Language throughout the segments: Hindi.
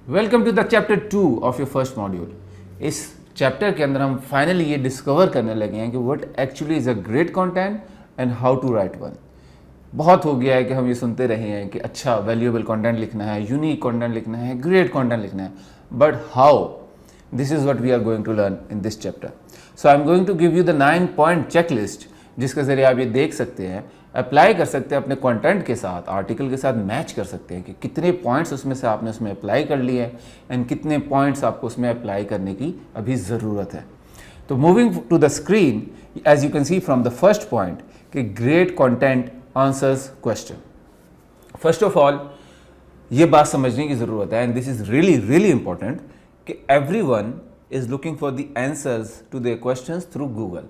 Welcome to the chapter 2 of your first module. इस चैप्टर के अंदर हम फाइनली ये डिस्कवर करने लगे हैं कि what actually is a great content and how to write one. बहुत हो गया है कि हम ये सुनते रहे हैं कि अच्छा वैल्यूएबल कंटेंट लिखना है, यूनिक कंटेंट लिखना है, ग्रेट कंटेंट लिखना है, but how? This is what we are going to learn in this chapter. So I am going to give you the 9 point checklist, जिसके ज़रिए आप ये देख सकते हैं, अप्लाई कर सकते हैं अपने कंटेंट के साथ, आर्टिकल के साथ मैच कर सकते हैं कि कितने पॉइंट्स उसमें से आपने उसमें अप्लाई कर लिए हैं एंड कितने पॉइंट्स आपको उसमें अप्लाई करने की अभी ज़रूरत है। तो moving to the screen, as you can see from the first point कि great content answers question. First of all ये बात समझने की ज़रूरत है, and this is really really important, कि everyone is looking for the answers to their questions through Google.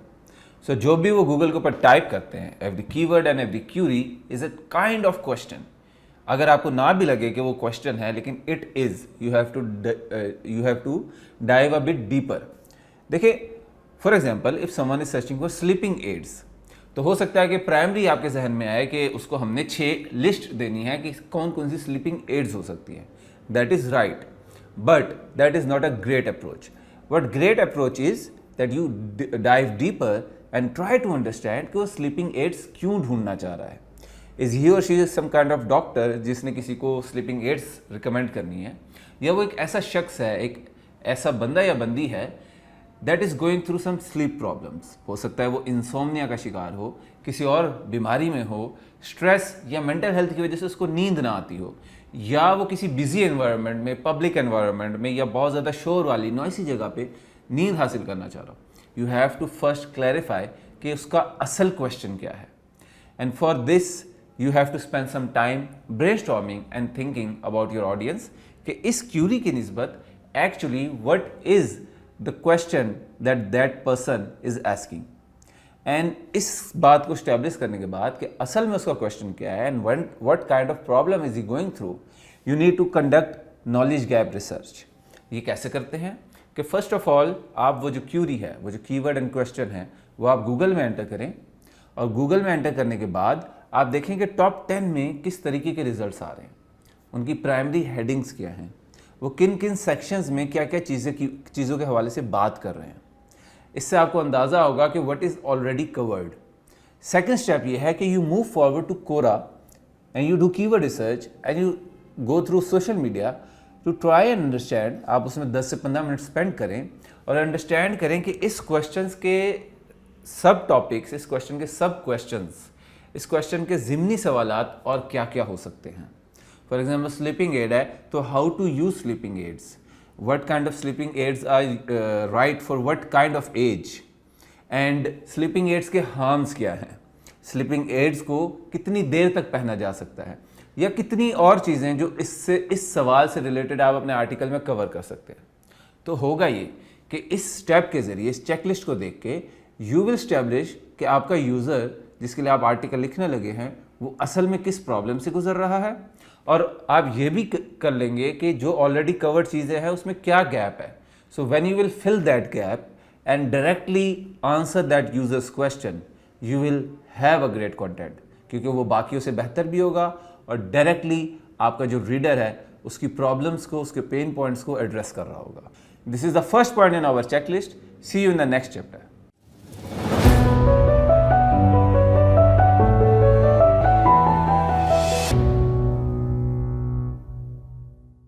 So जो भी वो गूगल के ऊपर टाइप करते हैं, every keyword and every query is a kind of question. अगर आपको ना भी लगे कि वो क्वेश्चन है, लेकिन it is, you have to dive a bit deeper. देखिए, for example if someone is searching for sleeping aids, तो हो सकता है कि प्राइमरी आपके जहन में आए कि उसको हमने 6 लिस्ट देनी है कि कौन कौन सी स्लीपिंग एड्स हो सकती है। That is right, but that is not a great approach. What great approach is that you dive deeper and try to understand कि वो स्लीपिंग एड्स क्यों ढूंढना चाह रहा है। इज ही और she is some kind of doctor जिसने किसी को स्लीपिंग एड्स रिकमेंड करनी है, या वो एक ऐसा शख्स है, एक ऐसा बंदा या बंदी है that is going through some sleep problems. हो सकता है वो इंसोम्निया का शिकार हो, किसी और बीमारी में हो, स्ट्रेस या मेंटल हेल्थ की वजह से उसको नींद ना आती हो, या वो किसी बिजी एनवायरनमेंट में, पब्लिक एनवायरनमेंट में, या बहुत ज़्यादा शोर वाली नॉइसी जगह पे नींद हासिल करना चाह रहा हो। You have to first clarify कि उसका असल क्वेश्चन क्या है, and for this you have to spend some time brainstorming and thinking about your audience कि इस क्यूरी की निस्बत actually what is the question that person is asking. And इस बात को स्टैब्लिश करने के बाद कि असल में उसका क्वेश्चन क्या है and what kind of problem is he going through, you need to conduct knowledge gap research. ये कैसे करते हैं कि फर्स्ट ऑफ ऑल आप वो जो क्यूरी है, वो जो कीवर्ड एंड क्वेश्चन है, वो आप गूगल में एंटर करें, और गूगल में एंटर करने के बाद आप देखें कि टॉप 10 में किस तरीके के रिजल्ट्स आ रहे हैं, उनकी प्राइमरी हेडिंग्स क्या हैं, वो किन किन सेक्शंस में क्या क्या चीज़ों के हवाले से बात कर रहे हैं। इससे आपको अंदाज़ा होगा कि what is already covered. Second step ये है कि you move forward to Quora and you do keyword research and you go through social media to try and understand. आप उसमें 10 से 15 मिनट स्पेंड करें और अंडरस्टैंड करें कि इस क्वेश्चंस के सब टॉपिक्स, इस क्वेश्चन के सब क्वेश्चंस, इस क्वेश्चन के ज़िमनी सवालात और क्या क्या हो सकते हैं। फॉर एग्जाम्पल स्लीपिंग एड है, तो how to use sleeping aids, what kind of sleeping aids are right for what kind of age, and sleeping aids के हार्म्स क्या हैं, स्लीपिंग एड्स को कितनी देर तक पहना जा सकता है, या कितनी और चीज़ें जो इस सवाल से रिलेटेड आप अपने आर्टिकल में कवर कर सकते हैं। तो होगा ये कि इस स्टेप के ज़रिए, इस चेकलिस्ट को देख के यू विल स्टैब्लिश कि आपका यूज़र जिसके लिए आप आर्टिकल लिखने लगे हैं वो असल में किस प्रॉब्लम से गुजर रहा है, और आप ये भी कर लेंगे कि जो ऑलरेडी कवर्ड चीज़ें हैं उसमें क्या गैप है। So when you will fill that gap and directly answer that users question, you will have a great content, क्योंकि वो बाकियों से बेहतर भी होगा और डायरेक्टली आपका जो रीडर है उसकी प्रॉब्लम्स को, उसके पेन पॉइंट्स को एड्रेस कर रहा होगा। This is the first point in our checklist. See you in the next chapter.